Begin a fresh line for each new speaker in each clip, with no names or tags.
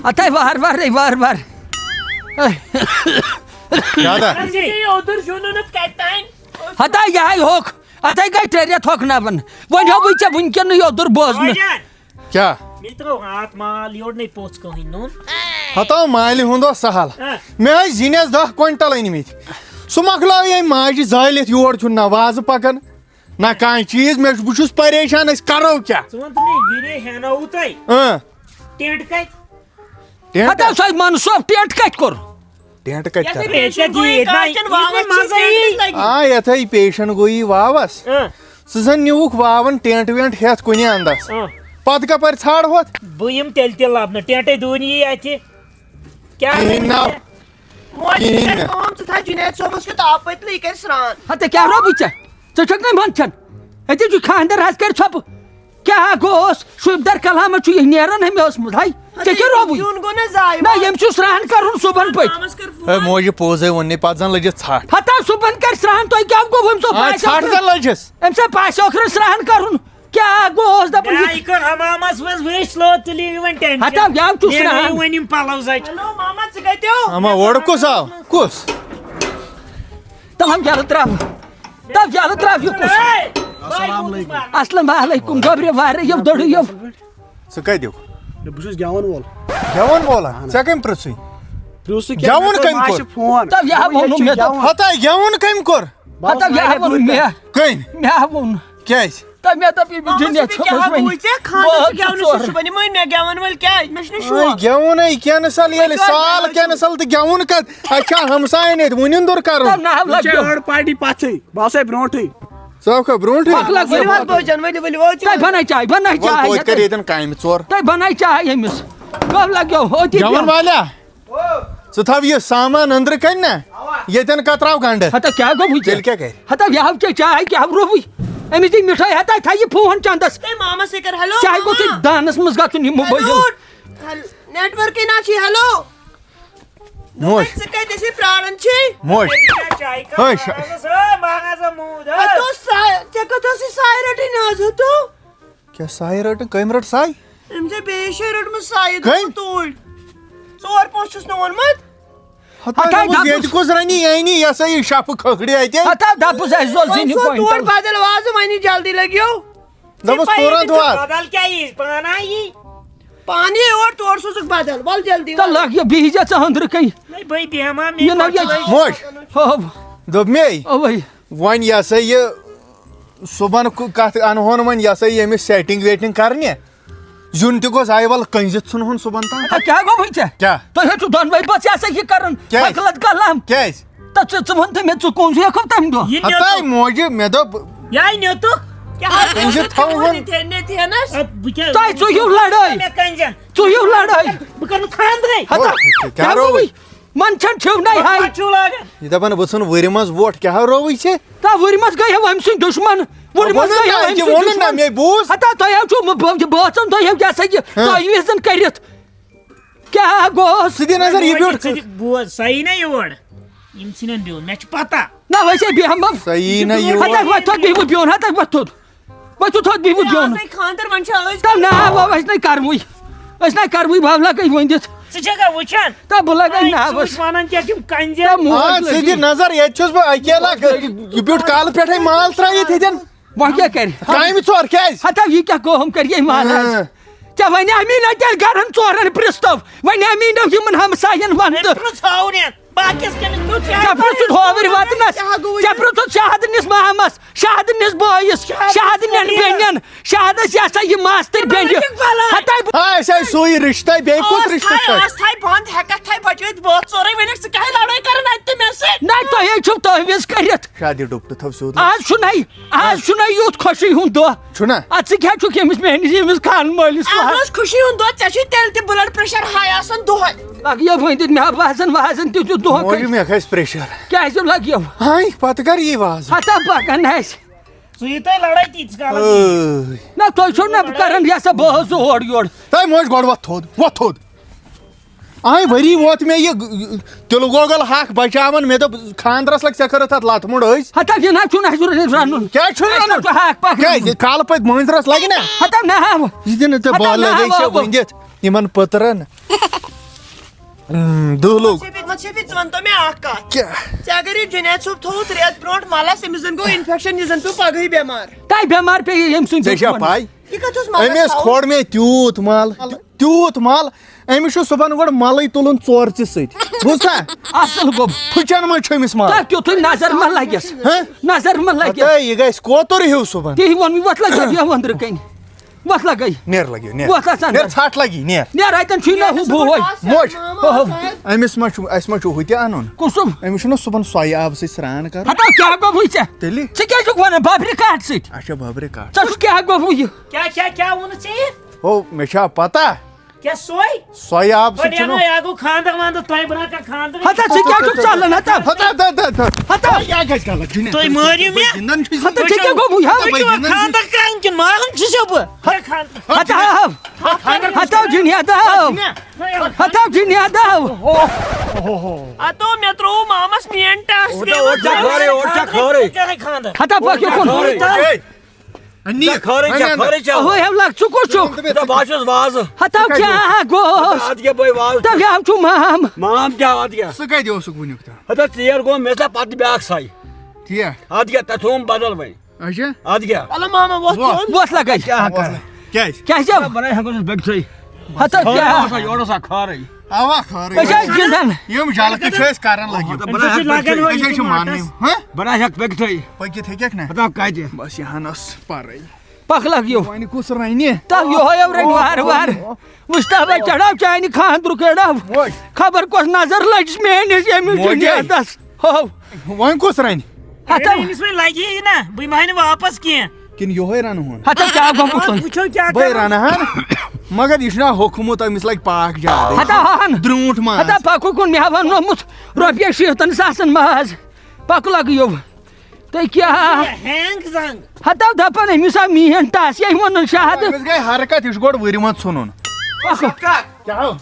اتھے وار وار ہتا یہ ہوک اتھے گئی ٹریت ہوک نبن ون ہو ژے ونکن یودر بوزن
کیا ہتا مالہِ ہُنٛد اوس سہل مےٚ ٲسۍ زِنِس 10 کوینٹل أنمٕتۍ سُہ مۄکلاو یہِ ماجہِ زٲلِتھ یور چھُنہٕ نہ وازٕ پکان نہ کانٛہہ چیٖز بہٕ چھُس پریشان أسۍ کرو کیٛاہ
ہتا سۄ منصوب ٹینٹ کتہِ کوٚر
ٹینٹ کتہِ یتھے پیشن گویی واوس ژٕ زن نیوٗکھ واون ٹینٹ وینٹ ہیتھ کُنہِ انٛدس پتہٕ کپٲرۍ ژھانڈ ہوت
بہٕ یِمہٕ تیٚلہِ تہِ لبنہٕ ٹینٹے دوٗن یی اَتہِ
ہتا کیٛاہ روبٕے ژےٚ ژٕ چھکھ نا منٛدچھان اتے چھُ خانٛدر حظ کر ژھۄپہٕ کیٛاہ گوٚوس شُبدر کلامس چھُ یہِ نیران ہمیں اوسمُت ہاے ژےٚ کیٛاہ روبٕے نہ ییٚمۍ چھُ سرٛان کرُن صُبحن پٲٹھۍ
موجہِ پوٚزے ووٚننٕے پتہٕ زن لٔجِس ژھٹھ
ہتا صُبحن کر سرٛان تۄہہِ کیٛاہ گوٚو أمۍ
ژھٹھ زن لٔجِس
أمۍ سا باسیو اوکھرٕ سرٛان کرُن کیٛاہ گوٚوس دپان
حمامس منٛز وٕچھ لو تُلِو وۄنۍ ٹینشن
ہتا یَو چھُ سرٛان
وۄنۍ یِم پلو زچ
اما اورٕ کُس آو کُس
تمام یلہٕ تراو تب یلہٕ تراو یہِ کُس السلام علیکم گۄبرِ واریاہ یِم دٔڑ یِم
ژٕ کتیُک
بہٕ چھُس گٮ۪وَن وول
گٮ۪وَن وولا ژےٚ کٔمۍ پرٛژھُے گٮ۪وُن کٔمۍ کوٚر
تب یہِ ہا ووٚنُم مےٚ دوٚپ
ہتا گٮ۪وُن کٔمۍ کوٚر
ہتا یہِ ہا ووٚنُم مےٚ
کٔمۍ
مےٚ ہا ووٚن
کیٛازِ
تب مےٚ دوٚپ یہِ جُنید صٲبس
گٮ۪وُنے کینسل ییٚلہِ سال کینسل تہٕ گٮ۪وُن کتھ اَسہِ چھا ہمساین ییٚتہِ وُنِنٛدُر کرُن
پارٹی پتھٕے بہٕ آسے برونٹھٕے
ژٕ آوکھا برونٹھٕے
تۄہہِ بناے چاے بناے چاے
توتہِ کر ییٚتٮ۪ن کامہِ ژور
تۄہہِ بناے چاے أمِس کب لگیو ہوتی
گٮ۪وَن والیٛا ژٕ تھاو یہِ سامان أنٛدرٕ کَنہِ نا ییٚتٮ۪ن کتراو گنڈٕ
ہتا کیٛاہ گوٚو
تیٚلہِ کیٛاہ کرِ
ہتا یہِ ژےٚ چاے کیٛاہ روبٕے أمِس دی مِٹھٲے ہتا تھاو یہِ فون چندس چاہے گوٚژھ ژےٚ دانس منٛز گژھُن یہِ موبایل
موج موج کیٛاہ سایہِ رٔٹٕن کٔمۍ رٔٹ ساے ییٚتہِ کُس رنہِ یعنی یہِ ہسا یہِ شفہٕ کھکھرِ اَتہِ
ہتا دپُس اَسہِ زول زِنہِ
دوٚپُس تُرنت وات
تہٕ لگ یہِ بِہہِ زِ ژٕ أنٛدرٕ کَنۍ
بہٕ بیٚہما
یہِ نہ ییٚتہِ
موج
ہو
دوٚپ مے
اوے
وۄنۍ یہِ ہسا یہِ صُبحن کتھ انہون وۄنۍ یہِ ہسا یہِ أمِس سیٹنگ ویٹنگ کرنہِ زیُن تہِ گوٚژھ آیہِ ول کٔنزِتھ ژھٕنہون صُبحن تام
کیٛاہ گوٚوٕے ژےٚ
کیٛاہ
تُہۍ حظ چھِو دۄنوَے بٲژ یہِ ہسا یہِ کران غلط کلام
کیٛازِ
تہٕ ژٕ وَن تہٕ مےٚ ژٕ کُن ہیٚکو تمہِ دۄہ
ہتاے موجہِ مےٚ دوٚپ
یہِ نیوٗتُکھ
کٔنزِتھ تھاوہون
تۄہہِ ژٕہِو لڑٲے ژٕہِو لڑٲے
بہٕ کرٕ خاندرے
کیٛاہ رووٕے
منٛدچھان چھِو نَے ہاے
چھُو لاگان
یہِ دپان بہٕ ژھٕن ؤرِ منٛز ووٹ کیٛاہ رووٕے ژےٚ
تا وُرِ منٛز گٔیو أمۍ سٕنٛدۍ دُشمن وُرِ منٛز گٔیو أمۍ سٕنٛدۍ
ووٚنُن نا مےٚ بوٗز
ہتا تۄہہِ حظ چھُو بٲژن تُہۍ ہیٚو یہِ ہسا یہِ تۄہہِ وِزن کٔرِتھ کیٛاہ گوٚوس
ژٕ دِ نظر یہِ بیوٗٹھ
بوز سۄ یی نا یور یِم ژھٕنن بِہُن مےٚ چھِ پتہ
نہ ویسے بیٚہمو
سۄ یی نہ
ہتا وۄتھ تھوٚد بِہِو بِہُن ہتا وۄتھ تھوٚد وۄتھِو تھوٚد بِہِو بِہُن نہ أسۍ نَے کروٕے أسۍ نَے کروٕے بہٕ لگے ؤنِتھ
ژٕ چھکھا وٕچھان
تا بہٕ لگے ناوس
ونان کیٛاہ تِم کنزِ
ژٕ دِ نظر ییٚتہِ چھُس بہٕ اکیلا یہِ بیوٗٹھ کالہٕ پٮ۪ٹھے مال ترٲیِتھ ییٚتٮ۪ن
وۄنۍ کیٛاہ کرِ
کامہِ ژور کیٛازِ
ہتا یہِ کیٛاہ کٲم کر یہِ مہراز ژےٚ ونے مے نہ تیٚلہِ گرن ژورن پرٛژھتو ونے مے نہ یِمن ہمساین ونتہٕ
ژھاوٕنٮ۪ن باقیس
ژےٚ پرٛژھُتھ ہووٕرۍ وطنس ژےٚ پرٛژھُتھ شہدنِس مامس شہدنِس بٲیِس شہدنٮ۪ن بیٚنٮ۪ن شہدس یہِ ہسا یہِ ماستٕرۍ بیٚنہِ
اَسہِ آے سُے رِشتے بیٚیہِ کُس رِشتہٕ چھُ
نہ تُہۍ ہے چھِو تٔہوِز کٔرِتھ
شادی ڈُپٹہٕ تھاو سیوٚد
آز چھُنَے یُتھ خوشی ہُنٛد دۄہ
چھُنا
ادٕ ژٕ کیٛاہ چھُکھ أمِس میٲنِس ییٚمِس خان مٲلِس لگیو ؤنِتھ مےٚ وازن وازن تہِ دیُت دۄہ
موجہِ مےٚ کھسہِ پریشر
کیٛازِ لگیو
ہاے پتہٕ کر یی واز
ہتا پکان آسہِ
ژٕ یہِ تۄہہِ لڑٲے تیٖتِس کالس
نہ تُہۍ چھِو نہ کران یہِ ہسا بہٕ ٲسٕس اورٕ یورٕ
تۄہہِ موج گۄڈٕ وۄتھ تھوٚد آے ؤری ووت مےٚ یہِ تِلہٕ گۄگل ہاکھ بچاوان مےٚ دوٚپ خاندرس لگہِ ژےٚ کٔرٕتھ اتھ لتہٕ موٚنٛڈ أسۍ
ہتا یہِ نہ چھُنہٕ اَسہِ رنُن
کیٛازِ چھُنہٕ رنُن
ہاکھ پکھ
کیٛازِ کالہٕ پتہٕ مٲنٛزرس لگہِ نا
ہتا نہ
یہِ دِ نہٕ ژےٚ بالہٕ ؤنِتھ یِمن پٔترن دہ لوگ
شفیق ون تو مےٚ اکھ کتھ ژےٚ اگر یہِ جُنید صٲب تھوٚوُتھ رٮ۪تھ برونٛٹھ ملس أمِس زن گوٚو انفیکشن یہِ زن پیوٚو پگہٕے بٮ۪مار
تۄہہِ بٮ۪مار پیٚیہِ ییٚمہِ سٕنٛدۍ
ژےٚ چھا پاے
یہِ کتھ اوس ملس
أمِس کھوٚڑ مےٚ تیوٗت مل أمِس چھُ صُبحن گۄڈٕ ملٕے تُلُن ژورژِ سۭتۍ بوٗزتھا
اصل گوٚو
پھٕچن منٛز چھُ أمِس مل
تۄہہِ تیُتھُے نظر ما لگٮ۪س نظر ما لگٮ۪س
ہے یہِ گژھِ کوتُر ہیوٗ صُبحن
تی ووٚن وۄتھ لگہِ بیٚہہ أنٛدرٕ کَنہِ وۄتھ لگے
نیر لگیو
وۄتھ اَژ
نیر
اندر
ژھٹھ لگی نیر
نیر اَتٮ۪ن چھُے نہ ہُہ بوے
موج أمِس ما چھُ اَسہِ ما چھُ ہُہ تہِ اَنُن
کُسُم
أمِس چھُنہ صُبحن سۄیہِ آبہٕ سۭتۍ سرٛان کرُن
ہتا کیٛاہ گوٚو ژےٚ
تیٚلہِ
ژٕ کیٛاہ چھُکھ وَنان بابرِ کاٹھ سۭتۍ
اچھا بابرے کاٹ
ژےٚ چھُکھ کیٛاہ گوٚو یہِ
کیا ووٚنُتھ ژےٚ
او مےٚ چھا پتہ
کیا سوے
سۄیہِ آبہٕ سۭتۍ چھُنہ
یا گوٚو خاندر واندر تۄہہِ بنان کانٛہہ خاندر
ہتا ژٕ کیٛاہ چھُکھ ژلان ہتا ہتا
کیٛاہ گژھِ غلط
تُہۍ مٲرِو مےٚ
گِنٛدان چھُے
ہتا ژےٚ کیٛاہ گوٚو
خاندر کران کِنہٕ ماران چھُسو بہٕ
ہتا ہتا جُنید ہتا جُنید
اتو مےٚ تروو مامس مین ٹاس
خاندر
ہتا پٔکِو کُن ہُہ ہیو لگ ژٕ کُس چھُکھ ہتا کیٛاہ گوٚوس دپیٛاو چھُ مام
مام کیا اد کیا
ژٕ کتہِ اوسُکھ وٕنیُک تام
ہتا ژیر گوٚو مےٚ ژا پتہٕ بیاکھ ساے
ٹھیٖک
اد کیا تتھ تھوٚوُم بدل وۄنۍ
اچھا
اد کیا
الو ماما وۄتھ
وۄتھ لگے
کیٛازِ
کیٛازِ
بناے ہٮ۪کو بیٚکتھٕے
ہتا کیٛاہ
یورٕ اوسا کھارٕے
اوا
أسۍ
خٲرٕے
ٲسۍ گِنٛدان
یِم جلکہٕ چھِ أسۍ کران لٔگِتھ أسۍ حظ چھِ ماننٕے
بناے ہٮ۪کھ بیٚکتھٕے
پٔکِتھ ہیٚکٮ۪کھ نا
ہتا کتہِ
بس یہِ ہن ٲس پرٕے
پک لگیو
وۄنۍ کُس رنہِ
تب یہو رنگ وار وار وشتابا چڑھاو چانہ خاندرک اڑاو خبر کس نظر لجس میٲنس ییٚمِس جُنیدس ہو
وۄنۍ کُس رنہِ
ہتا
أمِس وۄنۍ لگہِ یہِ نا بہٕ یِمہٕ ہا نہٕ واپس کینٛہہ
کِنہٕ یہوے رنہٕ ہون
ہتا کیٛاہ گوٚمُت
وٕچھو کیٛاہ
بٔے رنہٕ ہن مگر یہِ چھُنہ ہوٚکھمُت أمِس لگہِ پاک زیادٕ
ہتا ہن
درٛوٗنٛٹھ ماز
ہتا پکو کُن مےٚ وننومُت رۄپیہِ 70,000 ماز پک لگیو تُہۍ کیٛاہ
ہینگ زنگ
ہتا دپان أمِس آو مین ٹاس یہِ ووٚنُن شاہد
أمِس گٔے حرکت یہِ چھُ گۄڈٕ ؤرِ منٛز ژھٕنُن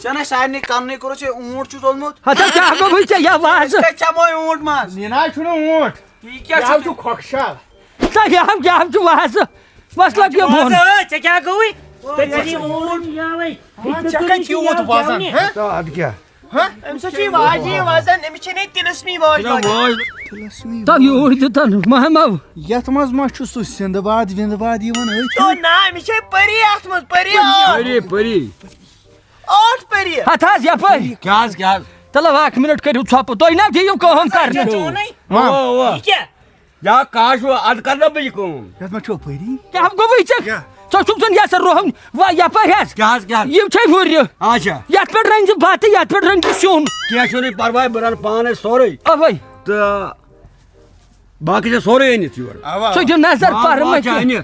ژےٚ سارنٕے کَننٕے کوٚرُتھ ژےٚ اوٗنٹ چھُ ژوٚلمُت
ہتا کیٛاہ گوٚو ژےٚ یا وازٕ
چموے اوٗنٹ ماز
یہِ نہ حظ چھُنہٕ اوٗنٹ
یہِ کیٛاہ
یہِ حظ چھُ کھۄکھشال
ژٕ کیٛاہ چھُ وازٕ بس لگیو بۄن
ژےٚ کیٛاہ گوٚوٕے
ژےٚ کتہِ یوٗت وزن
اد کیا
أمِس حظ چھُ یہِ واجہِ وزن أمِس چھَنہٕ ییٚتہِ تِلسمی واج
تب یوٗر دِتن مہمو
یتھ منٛز ما چھُ سُہ سِنٛدباد وِنٛدباد یِوان أتھۍ
تو نہ أمِس چھے پٔری اتھ منٛز پٔری
پری
8 پٔری
ہتا حظ یپٲرۍ
کیا
چلو اکھ منٹ کٔرِو ژھۄپہٕ تُہۍ نہ دِیِو کٲم کرنہٕ
یہِ کیٛاہ
یا کاش اد کرنا بہٕ یہِ کٲم
یتھ منٛز چھُ پٔری
کیٛاہ گوٚوٕے ژےٚ ژٕ چھُکھ زن یژھان روہن یپٲرۍ حظ
کیا
یِم چھے ہُرِ
اچھا
یتھ پٮ۪ٹھ رٔنۍ زِ بتہٕ یتھ پٮ۪ٹھ رٔنۍ زِ سیُن
کینٛہہ چھُنہٕ پرواے بہٕ رنہٕ پانے سورُے
اوے
تہٕ باقٕے چھِ سورُے أنِتھ یورٕ
ژٕ دِ نظر پرمہٕ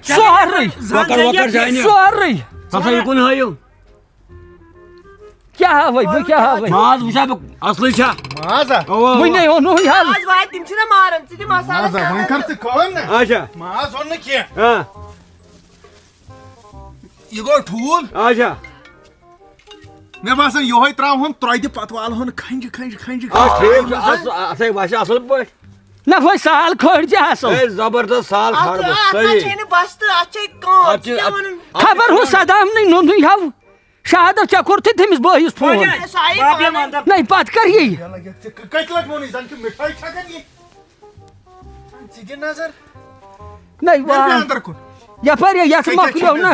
سورُے
وۄکر چھِ أنِتھ
سورُے
ہسا یہِ کُن ہٲیِو
کیٛاہ ہاوے بہٕ کیٛاہ ہاوے
ماز وٕچھا بہٕ اصلٕے چھا
ماز
وُنے اوٚنُے حل
آز واتہِ تِم چھِنہ ماران ژٕ دِ
ماز وۄنۍ
مصالہٕ
کر ژٕ کٲم نا
اچھا
ماز اوٚن نہٕ کینٛہہ
ہاں
یہِ گوٚو ٹھوٗل
اچھا
مےٚ باسان یہوے تراوہون ترٛویہِ پتہٕ والہون کھنجہِ
ٹھیٖک چھُ اَتھے وسہِ اصل پٲٹھۍ
نہ وۄنۍ سال کھٲڑۍ زِ اصل
اے زبردست سال
اتھ
کھارٕ بہٕ
منٛز
صحیح
چھے نہٕ بستہٕ اتھ چھے کٲم
اتھ چھِ-
ژےٚ ووٚنُن
خبر ہُہ سدامنٕے نوٚنُے ہو شاہدو ژےٚ کوٚرتھٕے تٔمِس بٲیِس فون
سُہ آیی پانَے.
نَے پتہٕ کر یی
کتہِ لٹہِ ووٚنُے زن چھُ مِٹھٲے چھکان یہِ ژٕ دِ نظر
نَے
نیٖر
وا
مےٚ انٛدر کُن
یپٲرۍ یتھ مۄکلیو نا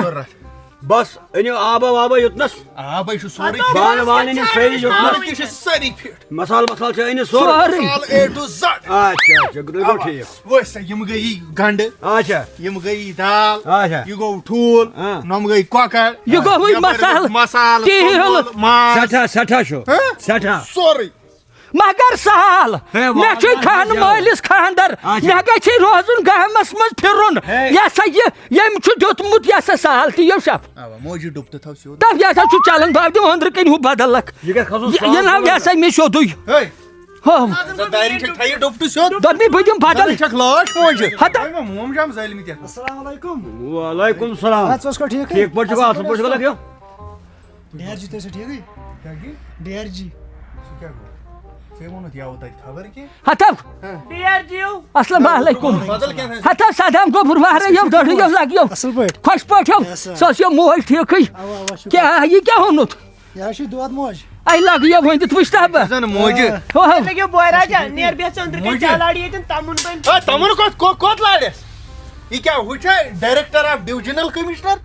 بس أنِو آبا وابا یوٚتنس
آبے چھُ سورُے
بانہٕ وانہٕ أنِو سٲری یوٚتنس
تہِ چھِ سٲری فِٹ
مسالہٕ وسالہٕ چھِ أنِتھ سورُے
سورُے
آل اے ٹُو زڈ
اچھا اچھا گوٚو ٹھیٖک
وٕچھ یِم گٔیی گنڈٕ
اچھا
یِم گٔیی دال
اچھا
یہِ گوٚو ٹھوٗل
ہاں.
نۄم گٔے کۄکر
یہِ گوٚوٕے مصالہٕ
مسالہٕ
تیٖل
توٚمُل، ماز
سٮ۪ٹھاہ سٮ۪ٹھاہ چھُ سٮ۪ٹھاہ
سورُے
مگر سہل
ہے
مےٚ چھُے خانہٕ مٲلِس خاندر
اچھا.
مےٚ گژھِ روزُن گامس منٛز پھِرُن
ہے.
یہِ ہسا یہِ ییٚمۍ چھُ دیُتمُت یہِ ہسا سہل تہِ یوشف
اوا موجی ڈُب تہٕ تھاو سیوٚد
دپ یہِ ہسا چھُ چلان بہٕ دِمہٕ أنٛدرٕ کَنۍ ہُہ بدلک
یہِ گژھِ کھسُن
یہِ ناو یہِ ہسا مےٚ سیوٚدُے
ہے
ہو
ژٕ دارِ چھکھ تھایہِ ڈُب تہٕ سیوٚد
دوٚپمے بہٕ دِمہٕ بدل
ژٕ چھکھ لاش موجہِ
ہتا
موم شام زٲلمٕتۍ یتھ
السلام علیکم
وعلیکم السلام
ژٕ اوسکھا ٹھیٖک
ٹھیٖک پٲٹھۍ چھُکھا اصل پٲٹھۍ چھُکھا لگیو
ڈیر جی تُہۍ چھِو ٹھیٖکٕے ڈیر جی
سُہ کیٛاہ گوٚو ژےٚ ووٚنُتھ یَوٕ تتہِ خبر کینٛہہ
ہتا
ڈیر جیو
السلام علیکم
بدل کینٛہہ
ہتا سدام گوٚبُر واریاہو دٔڑیو لگیو
اصل پٲٹھۍ
خۄش پٲٹھۍ سۄ ٲس یہِ موج ٹھیٖکٕے
اوا اوا شُکر
کیٛاہ یہِ کیٛاہ اوٚنُتھ
یا چھ دود موج
اے لگ یہ ونت وشتہ بہ
زن موجی
لگیو بوائے راجا نیر بیس اندر کے چالاڑی یتن تمن بن
تمن کوت لاڑس یہ کیا ہو ڈائریکٹر آف ڈویژنل کمشنر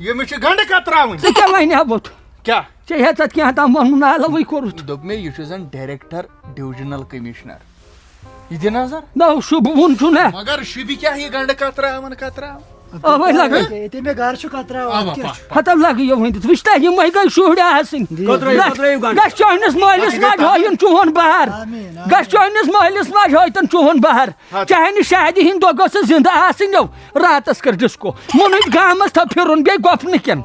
یہ چھ گنڈ کتراون
ژٕ کیٛاہ وَنہِ بوت
کیا
ژےٚ ہیٚژتھ کینٛہہ تام وَنُن علاوٕے کوٚرُتھ
دوٚپ مےٚ یہِ چھُ زن ڈائریکٹر ڈویژنل کمشنر یہ دِ نظر
نو شُبہُن چھُ نا
مگر شبی کیا یہ گنڈ کتراون
اوے لگے
یہ مے گھر چھ کترا
ہتو لگے یہ ونت وشتہ یمے گٔے شُرۍ آسٕنۍ گژھ چٲنِس مٲلِس ماجہِ ہٲیِن چون بہر گژھ چٲنِس مٲلِس ماجہِ ہٲیتن چون بہر چاہے نہٕ شادی ہِنٛدۍ دۄہ گٔژھ زندٕ آسٕنۍ یو راتس کر ڈسکو مُنٕچ گامس تھو پھرُن بیٚیہِ گۄپنہٕ کٮ۪ن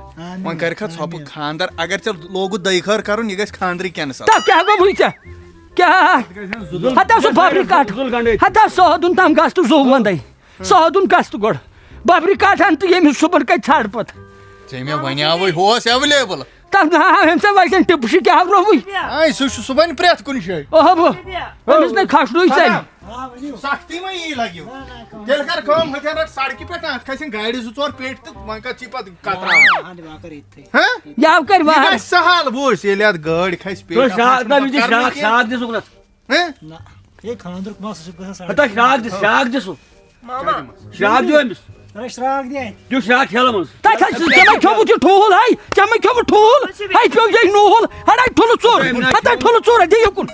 وۄنۍ کرکھا ژھۄپہٕ خاندر اگر ژےٚ لوگُت دٔے خٲر کرُن یہِ گژھِ خاندرٕے کینسل
تب کیٛاہ گوٚو ژےٚ کیٛاہ ہتا سُہ ببرِ کاٹ ہتا سودُن تام گژھ تہٕ زوٗ ونٛدے سودُن گژھ تہٕ گۄڈٕ ببرِ کاٹ ان تہٕ ییٚمِس صُبحن کتہِ ژھانڈ پتہٕ
ژےٚ مےٚ وَنیاوٕے ہُہ اوس ایویلیبل
تتھ نا أمۍ سا وَسن ٹِپشہِ کیٛاہ رووٕے
سُہ چھُ صُبحن پرٛٮ۪تھ کُنہِ جایہِ
اوہو أمِس نَے کھسنُے ژَلہِ
سختی ما یی لگیو تیٚلہِ کر کٲم ہتھیان رٹ سڑکہِ پٮ۪ٹھ اتھ کھسن گاڑِ 2-4 پیٹہِ تہٕ وۄنۍ کر ژٕ پتہٕ کتراوان
یاو کر
یہِ
وار
گژھِ سہل وٕچھ ییٚلہِ اتھ گٲڑۍ کھسہِ پیٹہِ
شراک دِسُکھ
یہ خاندر مس گژھان
ہتا شراک دِسُن
ماما
شراک دیو أمِس
شراک دے
دیو شراک کھیلہٕ منٛز
تتھ ژےٚ کھیوٚمُت یہِ ٹھوٗل ہاے ژےٚ کھیوٚمُت ٹھوٗل ہاے پیٚو یہِ نوٗل ہڑاے ٹھُلہٕ ژوٚر ہتا ٹھُلہٕ ژوٚر دِ یُکُن